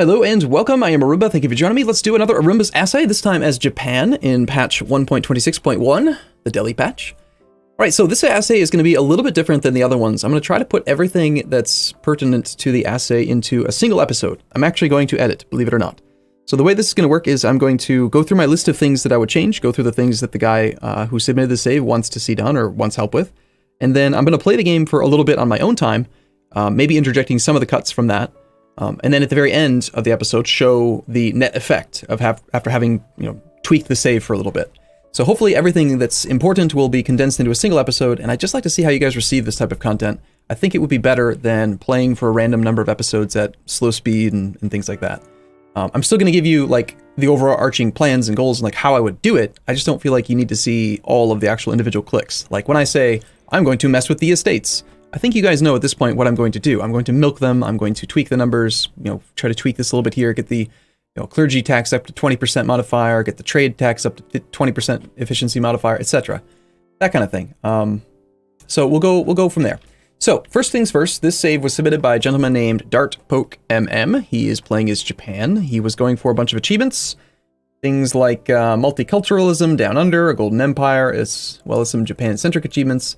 Hello and welcome, I am Arumba, thank you for joining me. Let's do another Arumba's Assay, this time as Japan in patch 1.26.1, the Delhi patch. Alright, so this assay is going to be a little bit different than the other ones. I'm going to try to put everything that's pertinent to the assay into a single episode. I'm actually going to edit, believe it or not. So the way this is going to work is I'm going to go through my list of things that I would change, go through the things that the guy who submitted the save wants to see done or wants help with, and then I'm going to play the game for a little bit on my own time, maybe interjecting some of the cuts from that. And then at the very end of the episode, show the net effect of after having tweaked the save for a little bit. So hopefully everything that's important will be condensed into a single episode, and I'd just like to see how you guys receive this type of content. I think it would be better than playing for a random number of episodes at slow speed and things like that. I'm still going to give you like the overarching plans and goals and like how I would do it. I just don't feel like you need to see all of the actual individual clicks. Like when I say I'm going to mess with the estates, I think you guys know at this point what I'm going to do. I'm going to milk them. I'm going to tweak the numbers, try to tweak this a little bit here, get the clergy tax up to 20% modifier, get the trade tax up to 20% efficiency modifier, etc. That kind of thing. So we'll go from there. So first things first, this save was submitted by a gentleman named DartPokeMM. He is playing as Japan. He was going for a bunch of achievements, things like multiculturalism down under, a golden empire, as well as some Japan-centric achievements,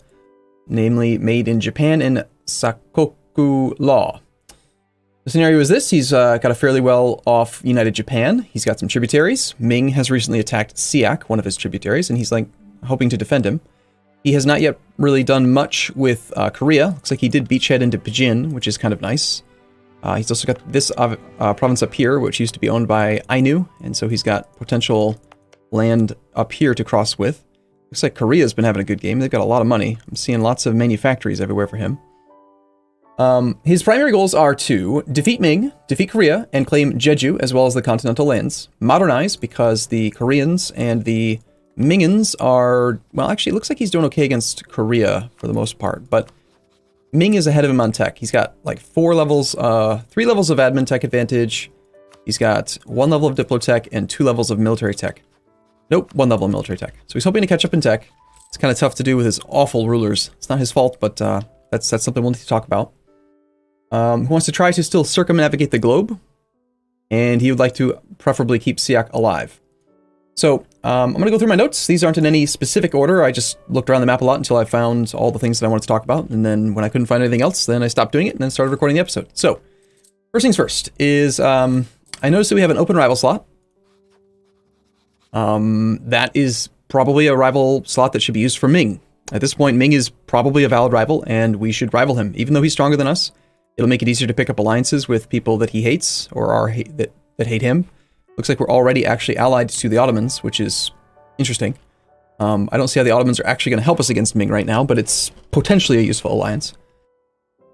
namely made in Japan and Sakoku law. The scenario is this: he's got a fairly well-off united Japan. He's got some tributaries. Ming has recently attacked Siak, one of his tributaries, and he's like hoping to defend him. He has not yet really done much with Korea. Looks like he did beachhead into Pijin, which is kind of nice. He's also got this province up here, which used to be owned by Ainu, and so he's got potential land up here to cross with. Looks like Korea's been having a good game. They've got a lot of money. I'm seeing lots of manufactories everywhere for him. His primary goals are to defeat Ming, defeat Korea, and claim Jeju as well as the continental lands. Modernize, because the Koreans and the Mingans are, well, actually it looks like he's doing okay against Korea for the most part, but Ming is ahead of him on tech. He's got like 3 levels of admin tech advantage. He's got 1 level of diplotech and 2 levels of military tech. Nope, 1 level of military tech. So he's hoping to catch up in tech. It's kind of tough to do with his awful rulers. It's not his fault, but that's something we'll need to talk about. He wants to try to still circumnavigate the globe, and he would like to preferably keep Siak alive. So I'm going to go through my notes. These aren't in any specific order. I just looked around the map a lot until I found all the things that I wanted to talk about, and then when I couldn't find anything else, then I stopped doing it and then started recording the episode. So first things first is I noticed that we have an open rival slot. That is probably a rival slot that should be used for Ming. At this point, Ming is probably a valid rival, and we should rival him. Even though he's stronger than us, it'll make it easier to pick up alliances with people that he hates or that hate him. Looks like we're already actually allied to the Ottomans, which is interesting. I don't see how the Ottomans are actually going to help us against Ming right now, but it's potentially a useful alliance.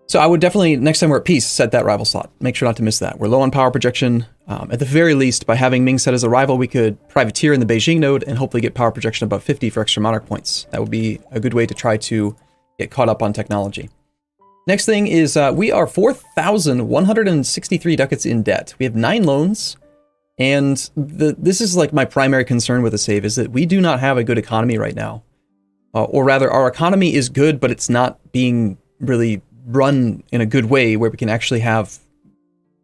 So I would definitely, next time we're at peace, set that rival slot. Make sure not to miss that. We're low on power projection. At the very least, by having Ming set as a rival, we could privateer in the Beijing node and hopefully get power projection above 50 for extra monarch points. That would be a good way to try to get caught up on technology. Next thing is we are 4,163 ducats in debt. We have 9 loans, and this is like my primary concern with the save, is that we do not have a good economy right now. Or rather, our economy is good, but it's not being really run in a good way where we can actually have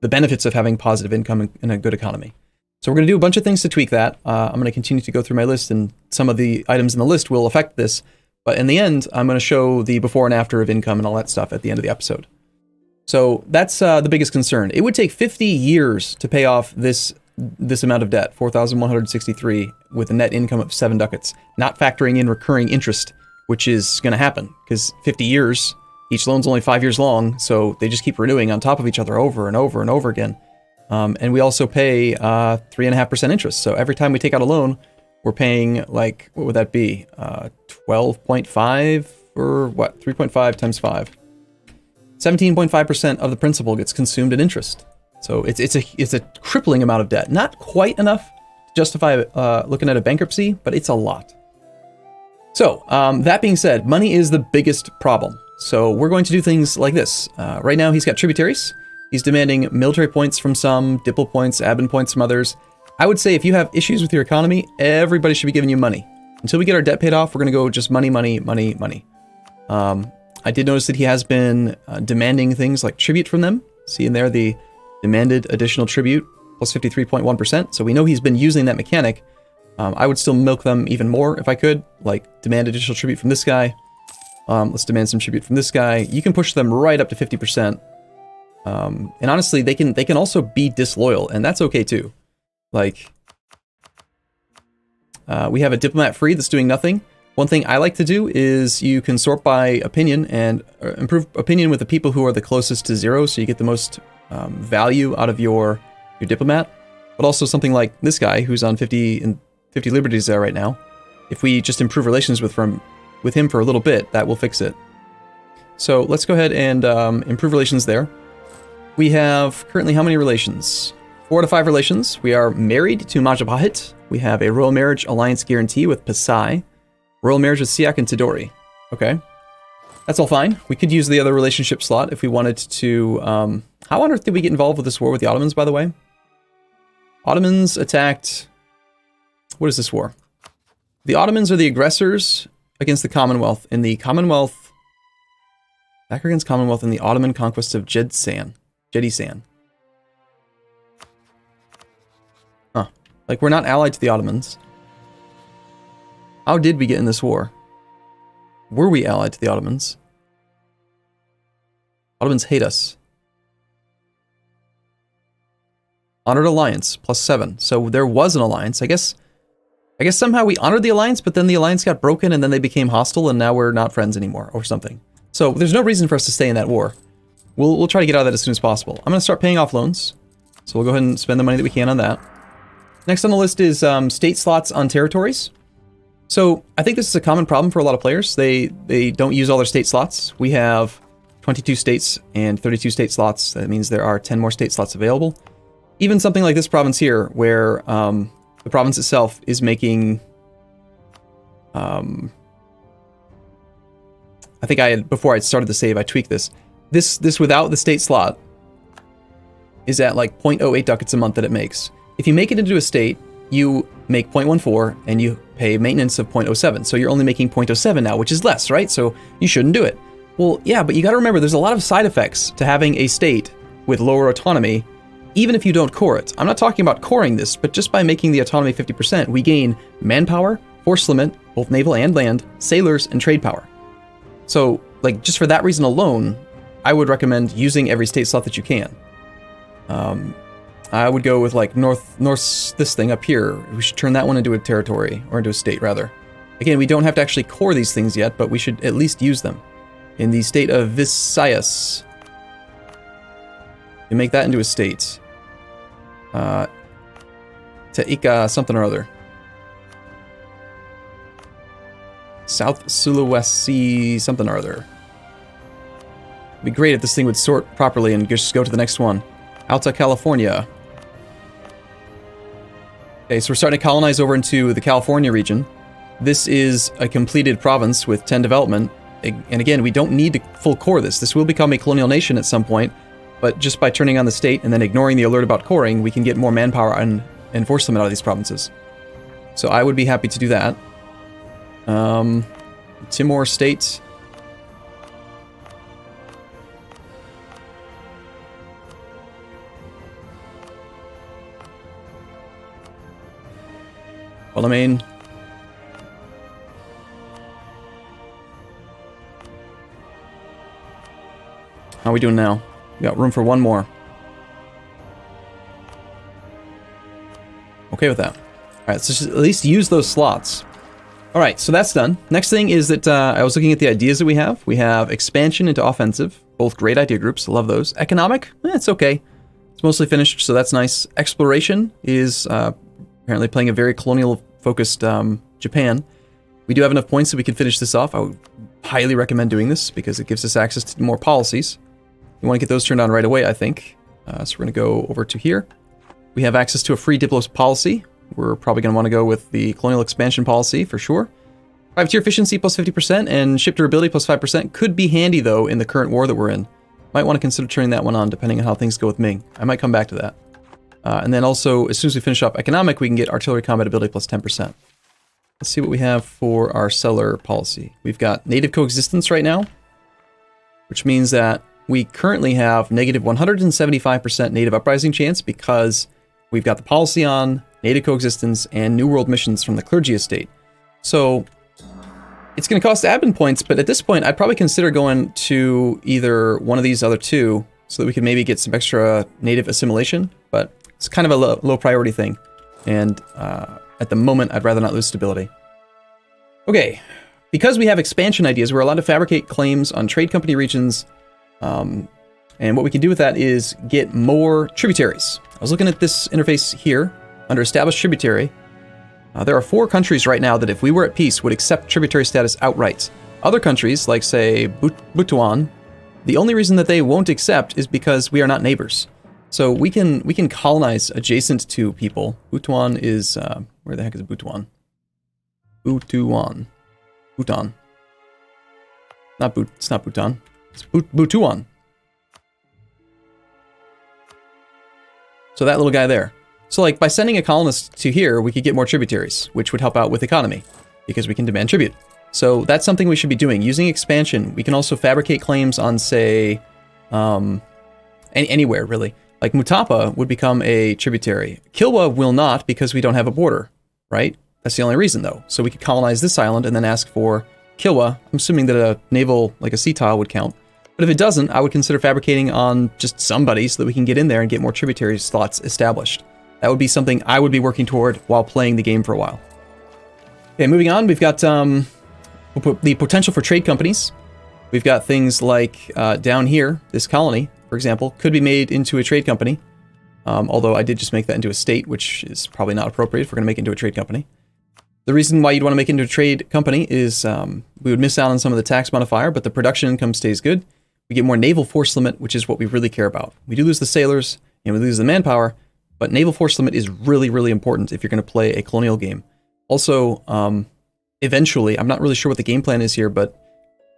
the benefits of having positive income in a good economy. So we're going to do a bunch of things to tweak that. I'm going to continue to go through my list, and some of the items in the list will affect this. But in the end, I'm going to show the before and after of income and all that stuff at the end of the episode. So that's the biggest concern. It would take 50 years to pay off this amount of debt, 4,163, with a net income of 7 ducats, not factoring in recurring interest, which is going to happen because 50 years, each loan's only 5 years long, so they just keep renewing on top of each other over and over and over again. And we also pay 3.5% interest. So every time we take out a loan, we're paying, like, what would that be? 12.5 or what? 3.5 times 5. 17.5% of the principal gets consumed in interest. So it's a crippling amount of debt. Not quite enough to justify looking at a bankruptcy, but it's a lot. So that being said, money is the biggest problem. So we're going to do things like this. Right now he's got tributaries. He's demanding military points from some, diplo points, admin points from others. I would say if you have issues with your economy, everybody should be giving you money. Until we get our debt paid off, we're going to go just money, money, money, money. I did notice that he has been demanding things like tribute from them. See in there the demanded additional tribute, plus 53.1%. So we know he's been using that mechanic. I would still milk them even more if I could, like demand additional tribute from this guy. Let's demand some tribute from this guy. You can push them right up to 50%. And honestly, they can also be disloyal, and that's okay too. Like, we have a diplomat free that's doing nothing. One thing I like to do is you can sort by opinion and improve opinion with the people who are the closest to 0, so you get the most value out of your diplomat. But also something like this guy who's on 50 liberties there right now. If we just improve relations with him for a little bit, that will fix it. So let's go ahead and improve relations there. We have currently how many relations? 4 out of 5 relations. We are married to Majapahit. We have a royal marriage alliance guarantee with Pasai. Royal marriage with Siak and Tidori. Okay. That's all fine. We could use the other relationship slot if we wanted to... how on earth did we get involved with this war with the Ottomans, by the way? Ottomans attacked... What is this war? The Ottomans are the aggressors against the Commonwealth in the Commonwealth... Back against Commonwealth in the Ottoman conquest of Jedisan. Huh. Like, we're not allied to the Ottomans. How did we get in this war? Were we allied to the Ottomans? Ottomans hate us. Honored alliance, +7. So there was an alliance. I guess somehow we honored the alliance, but then the alliance got broken and then they became hostile and now we're not friends anymore or something. So there's no reason for us to stay in that war. We'll try to get out of that as soon as possible. I'm going to start paying off loans. So we'll go ahead and spend the money that we can on that. Next on the list is state slots on territories. So I think this is a common problem for a lot of players. They don't use all their state slots. We have 22 states and 32 state slots. That means there are 10 more state slots available. Even something like this province here, where the province itself is making... I think before I started the save, I tweaked this. This without the state slot is at like 0.08 ducats a month that it makes. If you make it into a state, you make 0.14 and you pay maintenance of 0.07. So you're only making 0.07 now, which is less, right? So you shouldn't do it. Well, yeah, but you got to remember there's a lot of side effects to having a state with lower autonomy, even if you don't core it. I'm not talking about coring this, but just by making the autonomy 50%, we gain manpower, force limit, both naval and land, sailors, and trade power. So, like, just for that reason alone, I would recommend using every state slot that you can. I would go with, like, north, this thing up here. We should turn that one into a territory, or into a state, rather. Again, we don't have to actually core these things yet, but we should at least use them. In the state of Visayas, you make that into a state. Taika something or other. South Sulawesi something or other. It'd be great if this thing would sort properly and just go to the next one. Alta California. Okay, so we're starting to colonize over into the California region. This is a completed province with 10 development. And again, we don't need to full core this. This will become a colonial nation at some point. But just by turning on the state and then ignoring the alert about coring, we can get more manpower and force them out of these provinces. So I would be happy to do that. Timor State. Well, I mean... How are we doing now? We got room for one more. Okay with that. Alright, so just at least use those slots. Alright, so that's done. Next thing is that I was looking at the ideas that we have. We have expansion into offensive. Both great idea groups. Love those. Economic? It's okay. It's mostly finished, so that's nice. Exploration is apparently playing a very colonial-focused Japan. We do have enough points that we can finish this off. I would highly recommend doing this because it gives us access to more policies. We want to get those turned on right away, I think. So we're going to go over to here. We have access to a free Diplos policy. We're probably going to want to go with the colonial expansion policy for sure. Privateer efficiency plus 50% and ship durability plus 5% could be handy, though, in the current war that we're in. Might want to consider turning that one on, depending on how things go with Ming. I might come back to that. And then also, as soon as we finish off economic, we can get artillery combat ability plus 10%. Let's see what we have for our seller policy. We've got native coexistence right now, which means that we currently have negative 175% native uprising chance because we've got the policy on native coexistence and New World missions from the clergy estate. So it's going to cost admin points, but at this point, I'd probably consider going to either one of these other two so that we could maybe get some extra native assimilation, but it's kind of a low priority thing. And at the moment, I'd rather not lose stability. Okay, because we have expansion ideas, we're allowed to fabricate claims on trade company regions. And what we can do with that is get more tributaries. I was looking at this interface here under established tributary. There are 4 countries right now that if we were at peace would accept tributary status outright. Other countries, like say Butuan, the only reason that they won't accept is because we are not neighbors. So we can colonize adjacent to people. Butuan is where the heck is Butuan? Butuan. Bhutan. It's not Bhutan. It's Butuan. So that little guy there. So like by sending a colonist to here, we could get more tributaries, which would help out with economy because we can demand tribute. So that's something we should be doing. Using expansion, we can also fabricate claims on, say, anywhere really. Like Mutapa would become a tributary. Kilwa will not because we don't have a border, right? That's the only reason though. So we could colonize this island and then ask for Kilwa. I'm assuming that a naval, like a sea tile would count. But if it doesn't, I would consider fabricating on just somebody so that we can get in there and get more tributary slots established. That would be something I would be working toward while playing the game for a while. Okay, moving on, we've got the potential for trade companies. We've got things like down here, this colony, for example, could be made into a trade company. Although I did just make that into a state, which is probably not appropriate if we're going to make it into a trade company. The reason why you'd want to make it into a trade company is we would miss out on some of the tax modifier, but the production income stays good. We get more naval force limit, which is what we really care about. We do lose the sailors and we lose the manpower, but naval force limit is really, really important if you're going to play a colonial game. Also, eventually, I'm not really sure what the game plan is here, but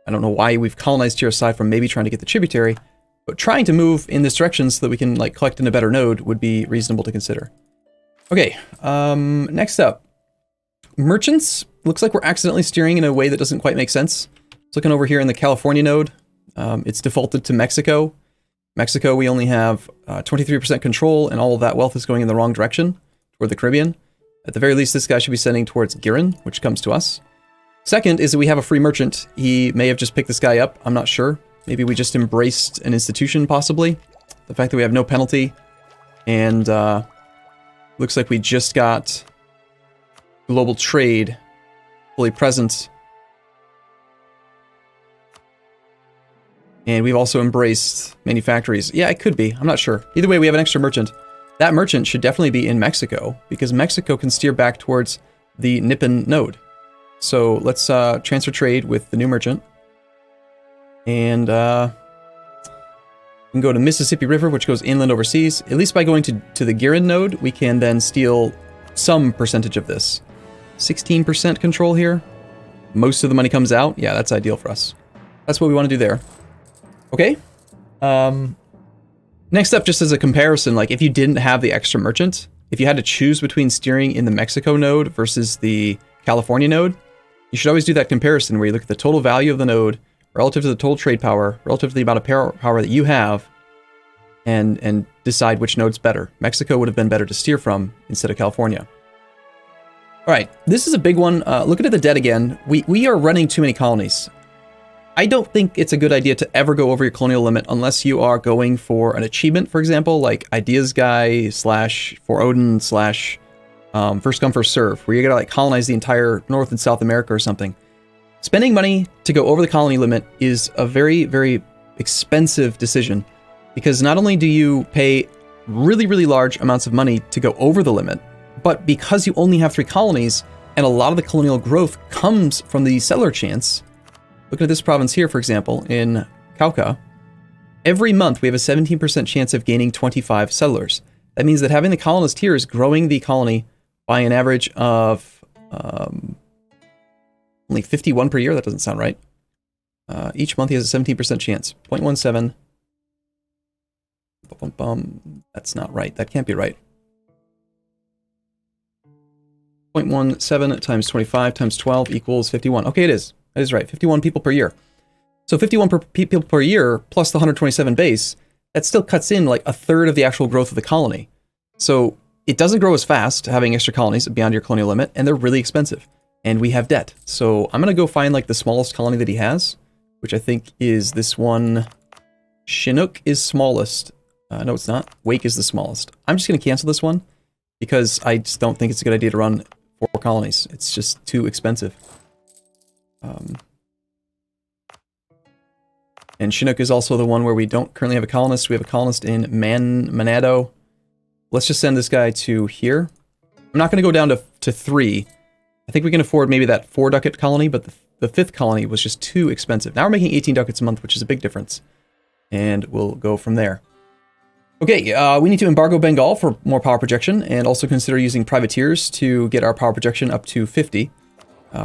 I don't know why we've colonized here aside from maybe trying to get the tributary, but trying to move in this direction so that we can like collect in a better node would be reasonable to consider. Okay, next up. Merchants. Looks like we're accidentally steering in a way that doesn't quite make sense. Looking over here in the California node, it's defaulted to Mexico. Mexico, we only have 23% control, and all of that wealth is going in the wrong direction, toward the Caribbean. At the very least, this guy should be sending towards Giron, which comes to us. Second is that we have a free merchant. He may have just picked this guy up, I'm not sure. Maybe we just embraced an institution, possibly. The fact that we have no penalty, and looks like we just got global trade fully present. And we've also embraced manufactories. Yeah, it could be. I'm not sure. Either way, we have an extra merchant. That merchant should definitely be in Mexico, because Mexico can steer back towards the Nippon node. So let's transfer trade with the new merchant. And we can go to Mississippi River, which goes inland overseas. At least by going to the Giron node, we can then steal some percentage of this. 16% control here. Most of the money comes out. Yeah, that's ideal for us. That's what we want to do there. Okay. Next up, just as a comparison, like if you didn't have the extra merchant, if you had to choose between steering in the Mexico node versus the California node, you should always do that comparison where you look at the total value of the node relative to the total trade power, relative to the amount of power that you have, and decide which node's better. Mexico would have been better to steer from instead of California. All right, this is a big one. Looking at the debt again, we are running too many colonies. I don't think it's a good idea to ever go over your colonial limit unless you are going for an achievement, for example, like Ideas Guy / For Odin / First Come First Serve, where you're gonna like colonize the entire North and South America or something. Spending money to go over the colony limit is a very, very expensive decision, because not only do you pay really, really large amounts of money to go over the limit, but because you only have 3 colonies and a lot of the colonial growth comes from the settler chance. Look at this province here, for example, in Cauca. Every month we have a 17% chance of gaining 25 settlers. That means that having the colonist here is growing the colony by an average of only 51 per year. That doesn't sound right. Each month he has a 17% chance. 0.17. That's not right. That can't be right. 0.17 times 25 times 12 equals 51. Okay, it is. That is right. 51 people per year. So 51 people per year plus the 127 base, that still cuts in like a third of the actual growth of the colony. So it doesn't grow as fast having extra colonies beyond your colonial limit, and they're really expensive. And we have debt. So I'm going to go find like the smallest colony that he has, which I think is this one. Chinook is smallest. No, it's not. Wake is the smallest. I'm just going to cancel this one because I just don't think it's a good idea to run 4 colonies. It's just too expensive. And Chinook is also the one where we don't currently have a colonist. We have a colonist in Manado. Let's just send this guy to here. I'm not going to go down to 3. I think we can afford maybe that 4 ducat colony, but the 5th colony was just too expensive. Now we're making 18 ducats a month, which is a big difference. And we'll go from there. Okay, we need to embargo Bengal for more power projection, and also consider using privateers to get our power projection up to 50.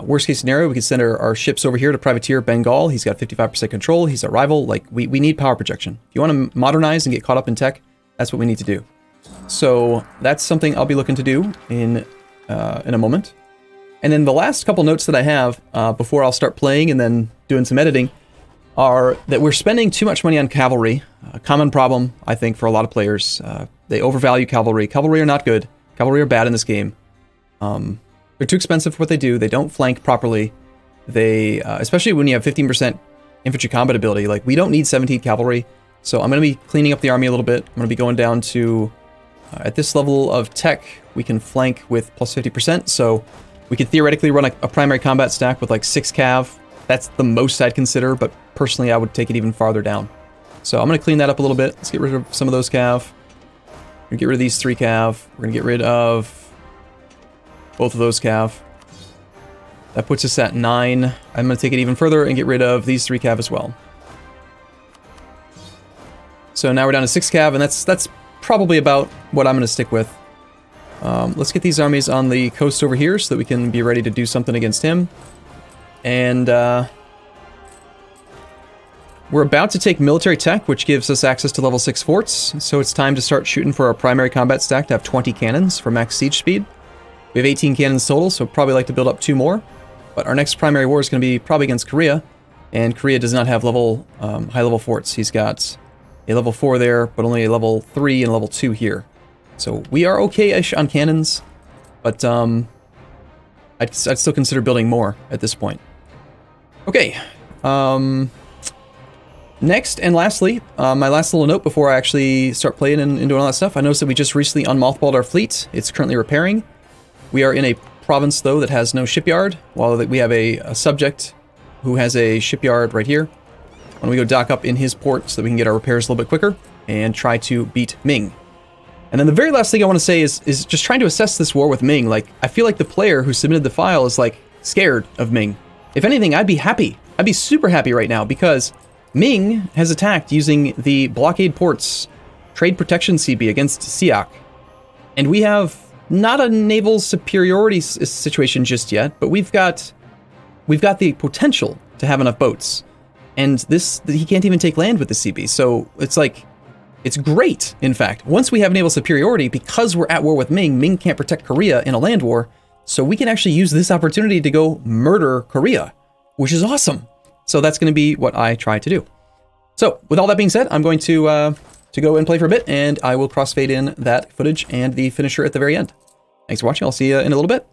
Worst case scenario, we could send our ships over here to privateer Bengal. He's got 55% control. He's a rival. Like, we need power projection. If you want to modernize and get caught up in tech, that's what we need to do. So that's something I'll be looking to do in a moment. And then the last couple notes that I have before I'll start playing and then doing some editing are that we're spending too much money on cavalry. A common problem, I think, for a lot of players. They overvalue cavalry. Cavalry are not good. Cavalry are bad in this game. They're too expensive for what they do. They don't flank properly. They, especially when you have 15% infantry combat ability, like we don't need 17 cavalry. So I'm going to be cleaning up the army a little bit. I'm going to be going down to, at this level of tech, we can flank with plus 50%. So we could theoretically run a primary combat stack with like 6 cav. That's the most I'd consider, but personally I would take it even farther down. So I'm going to clean that up a little bit. Let's get rid of some of those cav. We're going to get rid of these 3 cav. We're going to get rid of both of those cav. That puts us at 9. I'm going to take it even further and get rid of these 3 cav as well. So now we're down to 6 cav, and that's probably about what I'm going to stick with. Let's get these armies on the coast over here so that we can be ready to do something against him. And we're about to take military tech, which gives us access to level 6 forts. So it's time to start shooting for our primary combat stack to have 20 cannons for max siege speed. We have 18 cannons total, so probably like to build up 2 more. But our next primary war is going to be probably against Korea. And Korea does not have high level forts. He's got a level 4 there, but only a level 3 and a level 2 here. So we are okay-ish on cannons, but I'd still consider building more at this point. Okay, next and lastly, my last little note before I actually start playing and doing all that stuff, I noticed that we just recently unmothballed our fleet. It's currently repairing. We are in a province, though, that has no shipyard, while we have a subject who has a shipyard right here. When we go dock up in his port so that we can get our repairs a little bit quicker and try to beat Ming. And then the very last thing I want to say is just trying to assess this war with Ming. Like, I feel like the player who submitted the file is, like, scared of Ming. If anything, I'd be happy. I'd be super happy right now because Ming has attacked using the blockade ports trade protection CB against Siak. And we have not a naval superiority situation just yet, but we've got the potential to have enough boats. And he can't even take land with the CB. So it's like, it's great, in fact. Once we have naval superiority, because we're at war with Ming, Ming can't protect Korea in a land war, so we can actually use this opportunity to go murder Korea, which is awesome. So that's going to be what I try to do. So with all that being said, I'm going to go and play for a bit, and I will crossfade in that footage and the finisher at the very end. Thanks for watching. I'll see you in a little bit.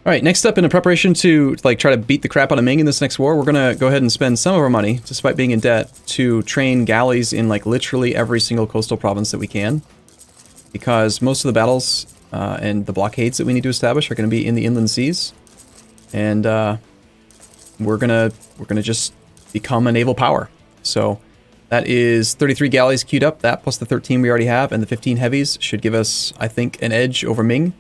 All right, next up in a preparation to like try to beat the crap out of Ming in this next war, we're going to go ahead and spend some of our money, despite being in debt, to train galleys in like literally every single coastal province that we can. Because most of the battles and the blockades that we need to establish are going to be in the inland seas. And we're gonna just become a naval power. So that is 33 galleys queued up, that plus the 13 we already have, and the 15 heavies should give us, I think, an edge over Ming.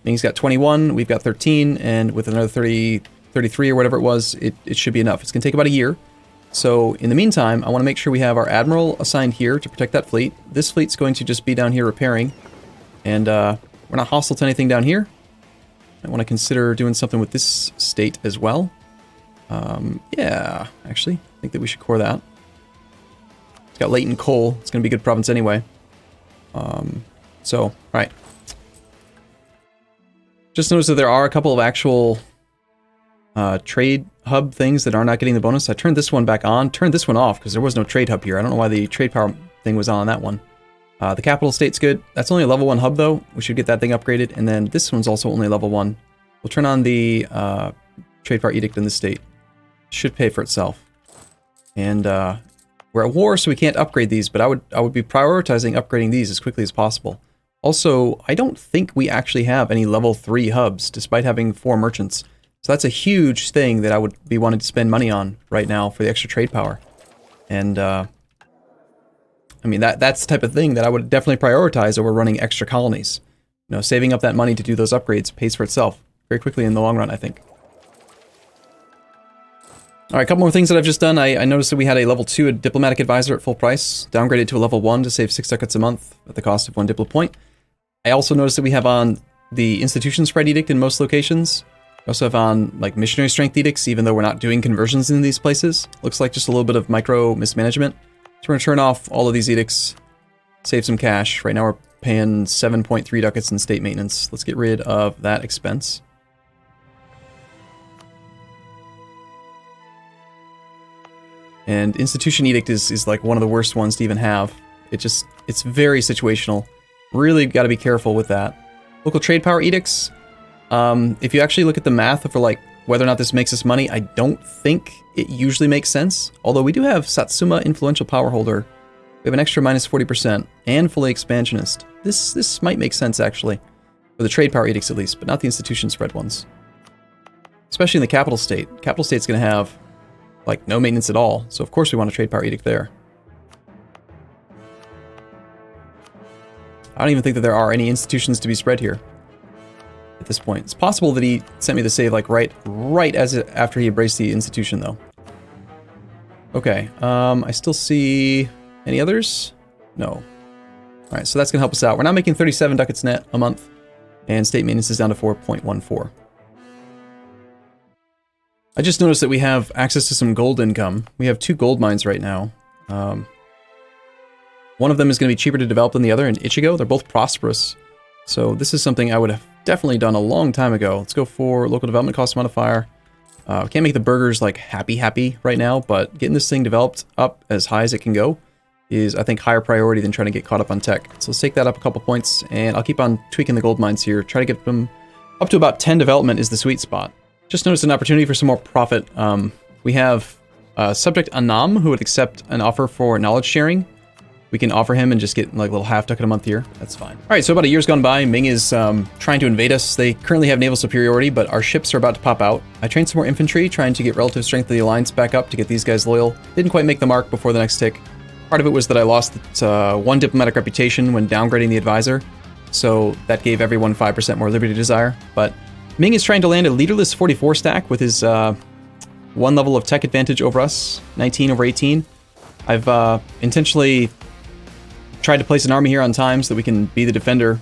Ming's got 21, we've got 13, and with another 33 or whatever it was, it should be enough. It's going to take about a year. So in the meantime, I want to make sure we have our admiral assigned here to protect that fleet. This fleet's going to just be down here repairing, and we're not hostile to anything down here. I want to consider doing something with this state as well. Yeah, actually, I think that we should core that. It's got latent coal. It's going to be a good province anyway. So, all right. Just notice that there are a couple of actual trade hub things that are not getting the bonus. I turned this one back on, turned this one off because there was no trade hub here. I don't know why the trade power thing was on that one. The capital state's good. That's only a level 1 hub though. We should get that thing upgraded. And then this one's also only level 1. We'll turn on the trade power edict in the state. Should pay for itself. And we're at war, so we can't upgrade these, but I would be prioritizing upgrading these as quickly as possible. Also, I don't think we actually have any level 3 hubs, despite having 4 merchants. So that's a huge thing that I would be wanting to spend money on right now for the extra trade power. And, I mean, that's the type of thing that I would definitely prioritize over running extra colonies. You know, saving up that money to do those upgrades pays for itself very quickly in the long run, I think. All right, a couple more things that I've just done. I noticed that we had a level 2 diplomatic advisor at full price, downgraded to a level 1 to save 6 ducats a month at the cost of 1 diplo point. I also noticed that we have on the institution spread edict in most locations. We also have on like missionary strength edicts, even though we're not doing conversions in these places. Looks like just a little bit of micro mismanagement. So we're going to turn off all of these edicts, save some cash. Right now we're paying 7.3 ducats in state maintenance. Let's get rid of that expense. And institution edict is like one of the worst ones to even have. It's very situational. Really got to be careful with that. Local trade power edicts. If you actually look at the math for like whether or not this makes us money, I don't think it usually makes sense. Although we do have Satsuma influential power holder. We have an extra minus 40% and fully expansionist. This might make sense actually. For the trade power edicts at least, but not the institution spread ones. Especially in the capital state. Capital state's going to have like no maintenance at all, so of course we want a trade power edict there. I don't even think that there are any institutions to be spread here at this point. It's possible that he sent me the save like right after he embraced the institution though. Okay, I still see any others? No. All right, so that's gonna help us out. We're now making 37 ducats net a month, and state maintenance is down to 4.14. I just noticed that we have access to some gold income. We have 2 gold mines right now. One of them is going to be cheaper to develop than the other in Ichigo. They're both prosperous. So this is something I would have definitely done a long time ago. Let's go for local development cost modifier. We can't make the burgers like happy right now, but getting this thing developed up as high as it can go is, I think, higher priority than trying to get caught up on tech. So let's take that up a couple points, and I'll keep on tweaking the gold mines here. Try to get them up to about 10 development is the sweet spot. Just noticed an opportunity for some more profit. We have subject Anam who would accept an offer for knowledge sharing. We can offer him and just get like a little half ducat a month here. That's fine. All right, so about a year's gone by. Ming is trying to invade us. They currently have naval superiority, but our ships are about to pop out. I trained some more infantry, trying to get relative strength of the alliance back up to get these guys loyal. Didn't quite make the mark before the next tick. Part of it was that I lost 1 diplomatic reputation when downgrading the advisor, so that gave everyone 5% more liberty desire. But Ming is trying to land a leaderless 44 stack with his 1 level of tech advantage over us, 19 over 18. I've intentionally tried to place an army here on time so that we can be the defender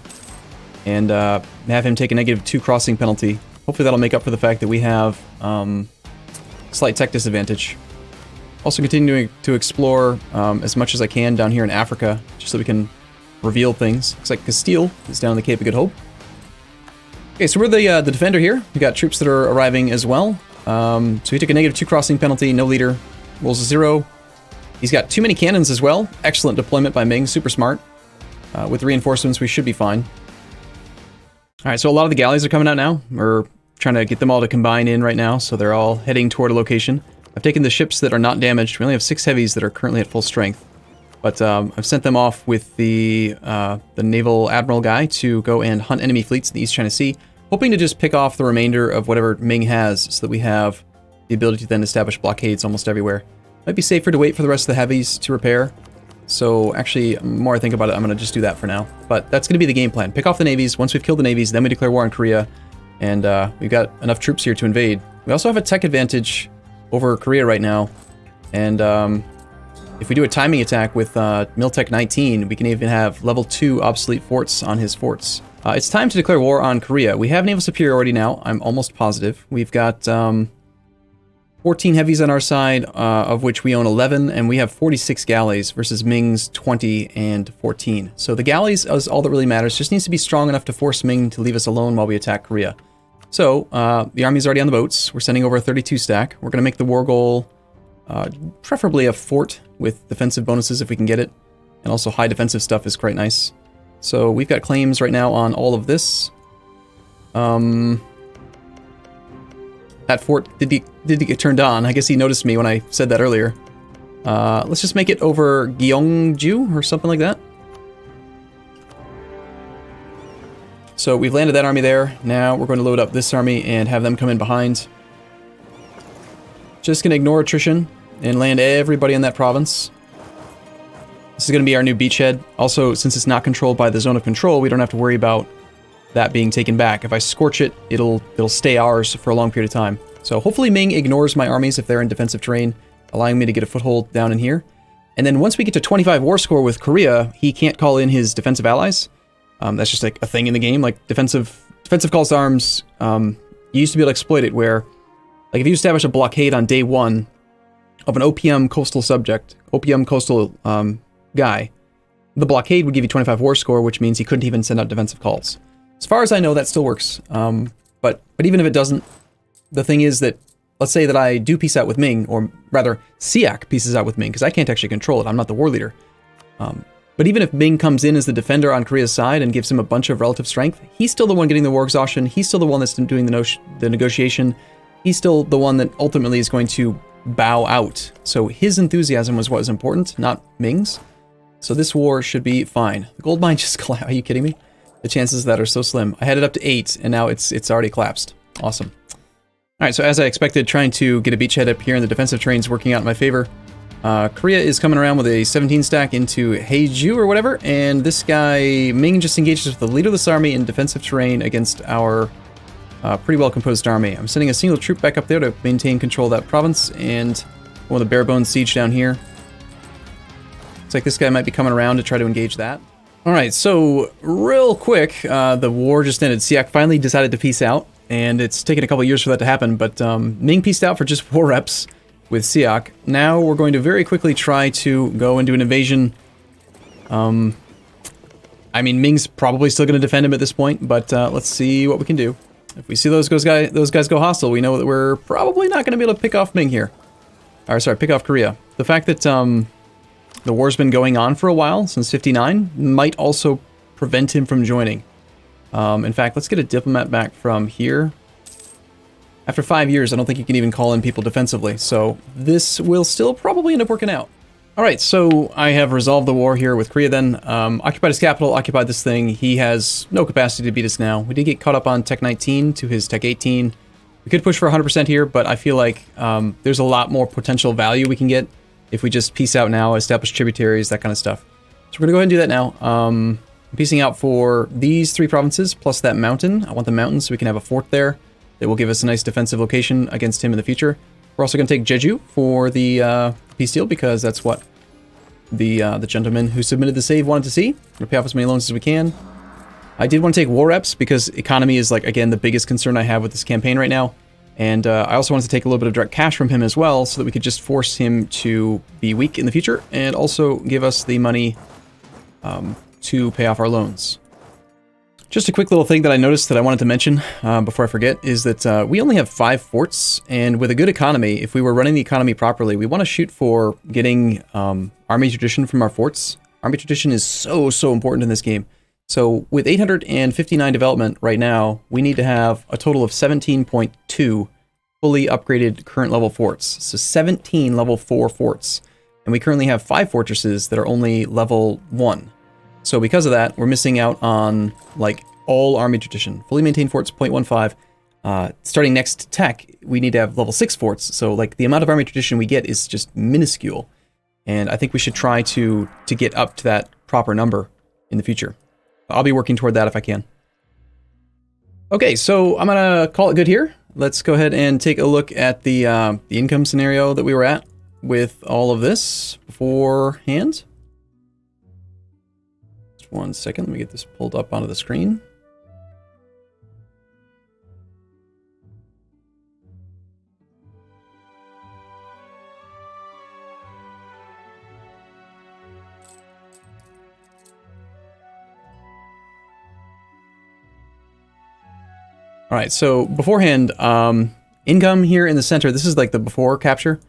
and have him take a -2 crossing penalty. Hopefully that'll make up for the fact that we have slight tech disadvantage. Also continuing to explore as much as I can down here in Africa, just so we can reveal things. Looks like Castile is down in the Cape of Good Hope. Okay, so we're the defender here. We got troops that are arriving as well. So he took a -2 crossing penalty, no leader, rolls a 0. He's got too many cannons as well. Excellent deployment by Ming, super smart. With reinforcements, we should be fine. All right, so a lot of the galleys are coming out now. We're trying to get them all to combine in right now, so they're all heading toward a location. I've taken the ships that are not damaged. We only have 6 heavies that are currently at full strength. But I've sent them off with the naval admiral guy to go and hunt enemy fleets in the East China Sea, hoping to just pick off the remainder of whatever Ming has so that we have the ability to then establish blockades almost everywhere. Might be safer to wait for the rest of the heavies to repair. So actually, the more I think about it, I'm going to just do that for now. But that's going to be the game plan. Pick off the navies. Once we've killed the navies, then we declare war on Korea. And we've got enough troops here to invade. We also have a tech advantage over Korea right now. And if we do a timing attack with Miltech 19, we can even have level 2 obsolete forts on his forts. It's time to declare war on Korea. We have naval superiority now, I'm almost positive. We've got 14 heavies on our side, of which we own 11, and we have 46 galleys versus Ming's 20 and 14. So the galleys is all that really matters. Just needs to be strong enough to force Ming to leave us alone while we attack Korea. So, the army's already on the boats. We're sending over a 32 stack. We're going to make the war goal preferably a fort with defensive bonuses if we can get it. And also high defensive stuff is quite nice. So we've got claims right now on all of this. That fort did get turned on. I guess he noticed me when I said that earlier. Let's just make it over Gyeongju or something like that. So we've landed that army there. Now we're going to load up this army and have them come in behind. Just going to ignore attrition and land everybody in that province. This is going to be our new beachhead. Also, since it's not controlled by the zone of control, we don't have to worry about that being taken back. If I scorch it, it'll stay ours for a long period of time. So hopefully Ming ignores my armies if they're in defensive terrain, allowing me to get a foothold down in here. And then once we get to 25 war score with Korea, he can't call in his defensive allies. That's just like a thing in the game. Like defensive calls to arms, you used to be able to exploit it where, like if you establish a blockade on day 1 of an OPM coastal subject, OPM coastal guy, the blockade would give you 25 war score, which means he couldn't even send out defensive calls. As far as I know, that still works. But even if it doesn't, the thing is that, let's say that I do peace out with Ming, or rather, Siak pieces out with Ming, because I can't actually control it. I'm not the war leader. But even if Ming comes in as the defender on Korea's side and gives him a bunch of relative strength, he's still the one getting the war exhaustion. He's still the one that's doing the negotiation. He's still the one that ultimately is going to bow out. So his enthusiasm was what was important, not Ming's. So this war should be fine. The gold mine just collapsed. Are you kidding me? The chances of that are so slim. I had it up to 8, and now it's already collapsed. Awesome. All right, so as I expected, trying to get a beachhead up here in the defensive terrain is working out in my favor. Korea is coming around with a 17 stack into Haeju or whatever, and this guy, Ming, just engages with the leader of this army in defensive terrain against our pretty well-composed army. I'm sending a single troop back up there to maintain control of that province, and one of the bare-bones siege down here. Looks like this guy might be coming around to try to engage that. Alright, so real quick, the war just ended. Siak finally decided to peace out, and it's taken a couple years for that to happen, but Ming peaced out for just 4 reps with Siak. Now we're going to very quickly try to go and do an invasion. I mean, Ming's probably still going to defend him at this point, but let's see what we can do. If we see those guys go hostile, we know that we're probably not going to be able to pick off Ming here. Or sorry, pick off Korea. The fact that the war's been going on for a while, since 59, might also prevent him from joining. In fact, let's get a diplomat back from here. After 5 years, I don't think you can even call in people defensively, so this will still probably end up working out. Alright, so I have resolved the war here with Korea then. Occupied his capital, occupied this thing. He has no capacity to beat us now. We did get caught up on Tech 19 to his Tech 18. We could push for 100% here, but I feel like there's a lot more potential value we can get if we just peace out now, establish tributaries, that kind of stuff. So we're going to go ahead and do that now. I'm peacing out for these 3 provinces, plus that mountain. I want the mountain so we can have a fort there that will give us a nice defensive location against him in the future. We're also going to take Jeju for the peace deal, because that's what the gentleman who submitted the save wanted to see. We're going to pay off as many loans as we can. I did want to take war reps, because economy is, like, again, the biggest concern I have with this campaign right now. And I also wanted to take a little bit of direct cash from him as well, so that we could just force him to be weak in the future, and also give us the money to pay off our loans. Just a quick little thing that I noticed that I wanted to mention before I forget is that we only have 5 forts, and with a good economy, if we were running the economy properly, we want to shoot for getting army tradition from our forts. Army tradition is so important in this game. So with 859 development right now, we need to have a total of 17.2 fully upgraded current level forts. So 17 level 4 forts. And we currently have 5 fortresses that are only level 1. So because of that, we're missing out on, like, all army tradition. Fully maintained forts, 0.15. Starting next tech, we need to have level 6 forts. So, like, the amount of army tradition we get is just minuscule. And I think we should try to get up to that proper number in the future. I'll be working toward that if I can. Okay, so I'm going to call it good here. Let's go ahead and take a look at the income scenario that we were at with all of this beforehand. Just 1 second, let me get this pulled up onto the screen. All right, so beforehand, income here in the center, this is like the before capture.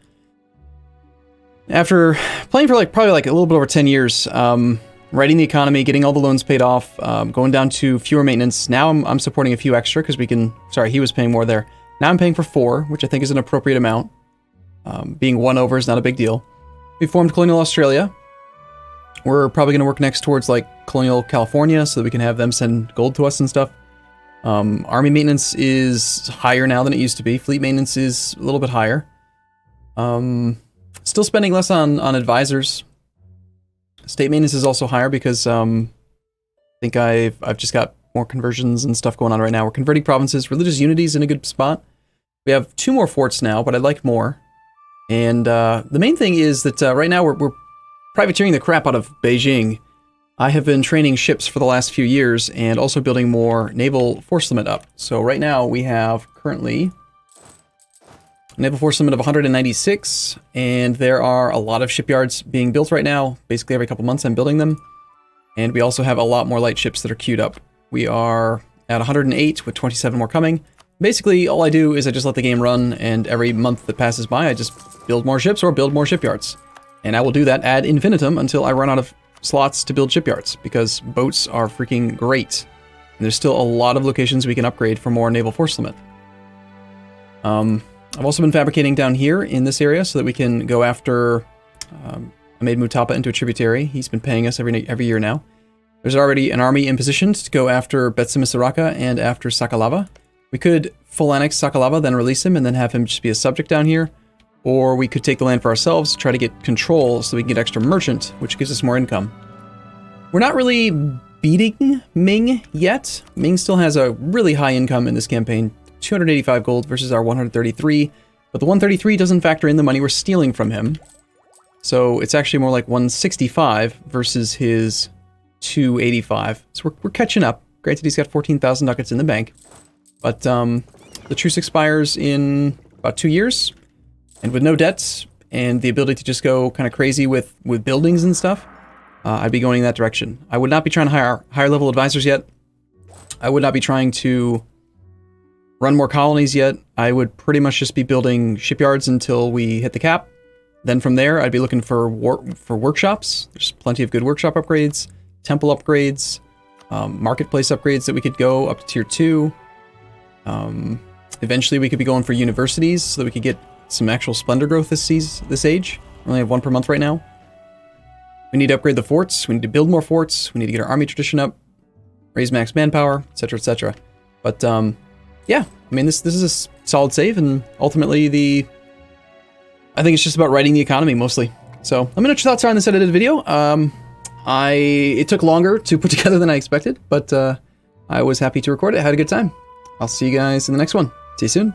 After playing for probably a little bit over 10 years, writing the economy, getting all the loans paid off, going down to fewer maintenance. Now I'm supporting a few extra because we can, sorry, he was paying more there. Now I'm paying for 4, which I think is an appropriate amount. Being 1 over is not a big deal. We formed Colonial Australia. We're probably going to work next towards Colonial California so that we can have them send gold to us and stuff. Army maintenance is higher now than it used to be. Fleet maintenance is a little bit higher. Still spending less on advisors. State maintenance is also higher because I think I've just got more conversions and stuff going on right now. We're converting provinces. Religious unity is in a good spot. We have 2 more forts now, but I'd like more. And the main thing is that right now we're privateering the crap out of Beijing. I have been training ships for the last few years and also building more naval force limit up. So right now we have currently a naval force limit of 196, and there are a lot of shipyards being built right now. Basically every couple months I'm building them. And we also have a lot more light ships that are queued up. We are at 108 with 27 more coming. Basically all I do is I just let the game run, and every month that passes by I just build more ships or build more shipyards. And I will do that ad infinitum until I run out of slots to build shipyards, because boats are freaking great. And there's still a lot of locations we can upgrade for more naval force limit. I've also been fabricating down here in this area so that we can go after... I made Mutapa into a tributary. He's been paying us every year now. There's already an army in position to go after Betsimisaraka and after Sakalava. We could full annex Sakalava, then release him, and then have him just be a subject down here. Or we could take the land for ourselves, try to get control so we can get extra merchant, which gives us more income. We're not really beating Ming yet. Ming still has a really high income in this campaign, 285 gold versus our 133, but the 133 doesn't factor in the money we're stealing from him. So it's actually more like 165 versus his 285. So we're catching up. Granted, he's got 14,000 ducats in the bank, but the truce expires in about 2 years. And with no debts and the ability to just go kind of crazy with buildings and stuff, I'd be going in that direction. I would not be trying to hire higher level advisors yet. I would not be trying to run more colonies yet. I would pretty much just be building shipyards until we hit the cap. Then from there, I'd be looking for workshops. There's plenty of good workshop upgrades, temple upgrades, marketplace upgrades that we could go up to tier 2. Eventually, we could be going for universities so that we could get some actual splendor growth this age. We only have 1 per month right now. We need to upgrade the forts. We need to build more forts. We need to get our army tradition up, raise max manpower, etc., etc. But yeah, I mean, this is a solid save, and ultimately I think it's just about writing the economy mostly. So let me know what your thoughts are on this edited video. It took longer to put together than I expected, but I was happy to record it. I had a good time. I'll see you guys in the next one. See you soon.